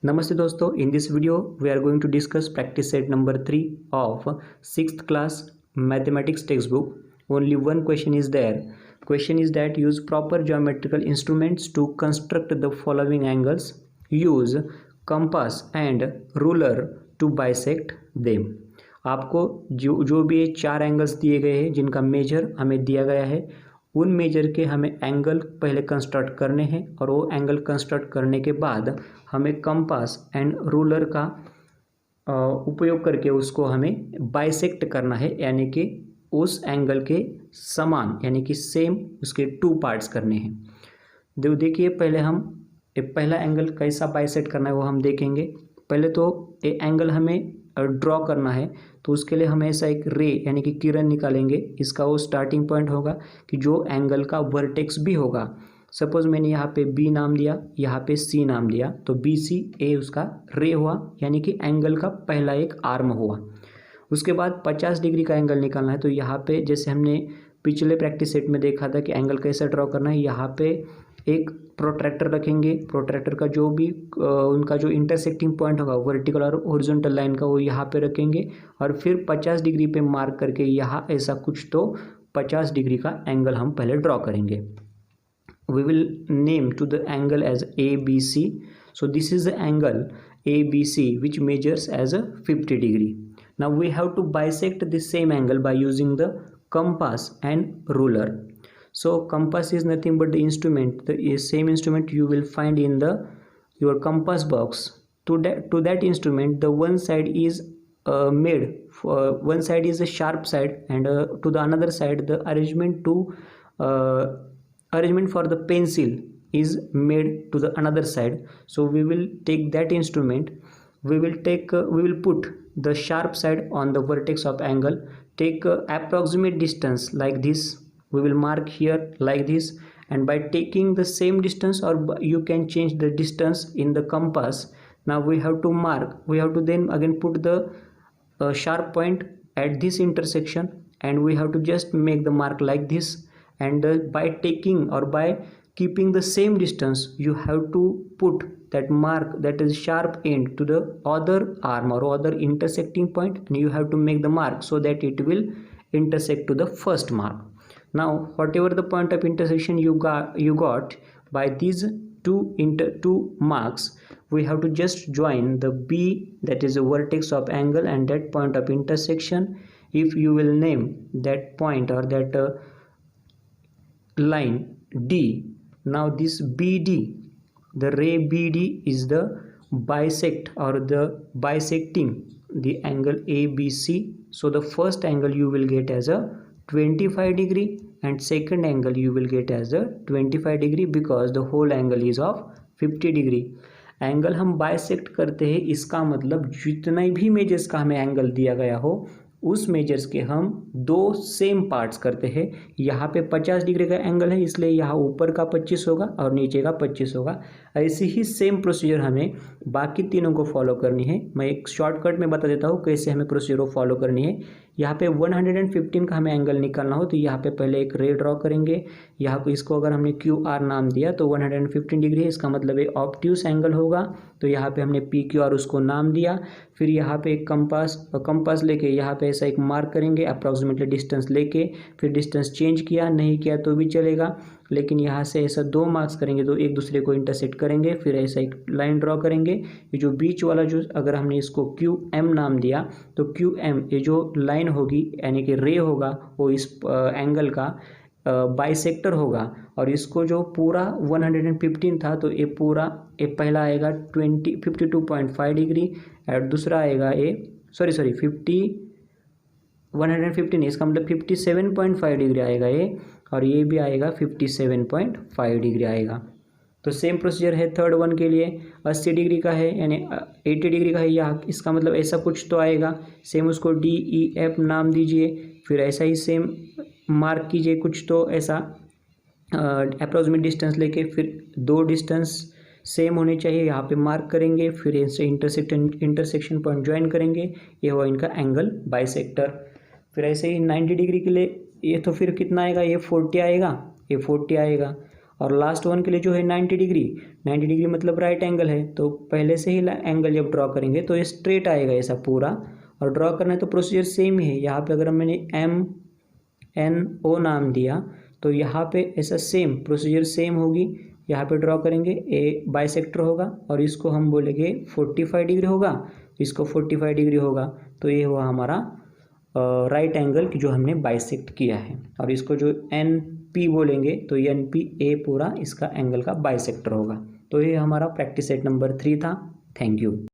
Namaste dosto. In this video we are going to discuss practice set number 3 of 6th class mathematics textbook. Only one question is there. Question is that use proper geometrical instruments to construct the following angles. Use compass and ruler to bisect them. आपको जो भी ये 4 angles दिए गए हैं जिनका major हमें दिया गया है, उन मेजर के हमें एंगल पहले कंस्ट्रक्ट करने हैं और वो एंगल कंस्ट्रक्ट करने के बाद हमें कंपास एंड रूलर का उपयोग करके उसको हमें बाइसेक्ट करना है, यानी कि उस एंगल के समान यानी कि सेम उसके 2 पार्ट्स करने हैं। देखिए पहले हम पहला एंगल कैसा बाइसेक्ट करना है वो हम देखेंगे। पहले तो ये एंगल हमें ड्रॉ करना है, तो उसके लिए हम ऐसा एक रे यानी कि किरण निकालेंगे। इसका वो स्टार्टिंग पॉइंट होगा कि जो एंगल का वर्टेक्स भी होगा। सपोज मैंने यहाँ पे बी नाम दिया, यहाँ पे सी नाम दिया, तो बी सी ए उसका रे हुआ, यानी कि एंगल का पहला एक आर्म हुआ। उसके बाद 50 डिग्री का एंगल निकालना है, तो यहाँ पे जैसे हमने पिछले प्रैक्टिस सेट में देखा था कि एंगल कैसे ड्रॉ करना है, यहाँ पे एक प्रोट्रैक्टर रखेंगे। प्रोट्रैक्टर का जो भी उनका जो इंटरसेक्टिंग पॉइंट होगा वर्टिकल और हॉरिजॉन्टल लाइन का, वो यहाँ पे रखेंगे और फिर 50 डिग्री पे मार्क करके यहाँ ऐसा कुछ तो 50 डिग्री का एंगल हम पहले ड्रॉ करेंगे। We will name to the angle as ABC. So this is the angle ABC which measures as a 50 degree. Now we have to bisect the same angle by using the compass and ruler. So compass is nothing but the instrument, the same instrument you will find in your compass box. To that instrument, the one side is made for one side is a sharp side, and to the another side the arrangement for the pencil is made to the another side. So we will take that instrument, we will put the sharp side on the vertex of angle, take approximate distance like this. We will mark here like this, and by taking the same distance, or you can change the distance in the compass. Now we have to mark, we have to then again put the sharp point at this intersection, and we have to just make the mark like this. And by taking or by keeping the same distance, you have to put that mark, that is sharp end, to the other arm or other intersecting point, and you have to make the mark so that it will intersect to the first mark. Now whatever the point of intersection you got by these two marks, we have to just join the B, that is the vertex of angle, and that point of intersection. If you will name that point or that line D, now this BD, the ray BD is the bisect or the bisecting the angle ABC. So the first angle you will get as a 25 degree, and second angle you will get as a 25 degree, because the whole angle is of 50 degree. Angle हम bisect करते हैं, इसका मतलब जितना भी measures का हमें angle दिया गया हो, उस मेजर्स के हम 2 सेम पार्ट्स करते हैं। यहाँ पे 50 डिग्री का एंगल है, इसलिए यहाँ ऊपर का 25 होगा और नीचे का 25 होगा। ऐसी ही सेम प्रोसीजर हमें बाकी तीनों को फॉलो करनी है। मैं एक शॉर्टकट में बता देता हूँ कैसे हमें प्रोसीजर को फॉलो करनी है। यहाँ पे 115 का हमें एंगल निकालना हो, तो यहाँ पे पहले एक रे ड्रॉ करेंगे। यहाँ को इसको अगर हमने QR नाम दिया तो 115 डिग्री है, इसका मतलब एक ऑब्ट्यूस एंगल होगा। तो यहाँ पे हमने PQR उसको नाम दिया। फिर यहाँ पे एक कंपास लेके यहाँ पे ऐसा एक मार्क करेंगे अप्रॉक्सीमेटली डिस्टेंस लेके। फिर डिस्टेंस चेंज किया नहीं किया तो भी चलेगा, लेकिन यहाँ से ऐसा 2 मार्क्स करेंगे तो एक दूसरे को इंटरसेक्ट करेंगे। फिर ऐसा एक लाइन ड्रॉ करेंगे। ये जो बीच वाला जो अगर हमने इसको QM नाम दिया, तो QM ये जो लाइन होगी यानी कि रे होगा, वो इस एंगल का बाइसेक्टर होगा। और इसको जो पूरा 115 था, तो ये पूरा ये पहला आएगा 52.5 डिग्री, और दूसरा आएगा ये 115, इसका मतलब 57.5 डिग्री आएगा ये, और ये भी आएगा 57.5 डिग्री आएगा। तो सेम प्रोसीजर है थर्ड वन के लिए। 80 डिग्री का है यानी 80 डिग्री का है यहाँ, इसका मतलब ऐसा कुछ तो आएगा। सेम उसको DEF नाम दीजिए। फिर ऐसा ही सेम मार्क कीजिए कुछ तो ऐसा अप्रॉक्सीमेट डिस्टेंस लेके। फिर 2 डिस्टेंस सेम होने चाहिए, यहाँ पे मार्क करेंगे। फिर इनसे इंटरसेक्शन पॉइंट ज्वाइन करेंगे। ये हुआ इनका एंगल बाइसेक्टर। फिर ऐसे ही 90 डिग्री के लिए ये तो फिर कितना आएगा, ये 40 आएगा, ये 40 आएगा। और लास्ट वन के लिए जो है 90 डिग्री, 90 डिग्री मतलब राइट एंगल है, तो पहले से ही एंगल जब ड्रॉ करेंगे तो ये स्ट्रेट आएगा ऐसा पूरा। और ड्रॉ करना है तो प्रोसीजर सेम ही है। यहाँ पे अगर मैंने MNO नाम दिया तो यहाँ पे ऐसा सेम प्रोसीजर सेम होगी। यहाँ पे ड्रॉ करेंगे, ए बाइसेक्टर होगा और इसको हम बोलेंगे 45 डिग्री होगा, इसको 45 डिग्री होगा, तो ये हुआ हमारा राइट एंगल जो हमने बाइसेक्ट किया है। और इसको जो NP बोलेंगे तो NPA पूरा इसका एंगल का बाइसेक्टर होगा। तो ये हमारा प्रैक्टिस सेट नंबर 3 था। Thank you.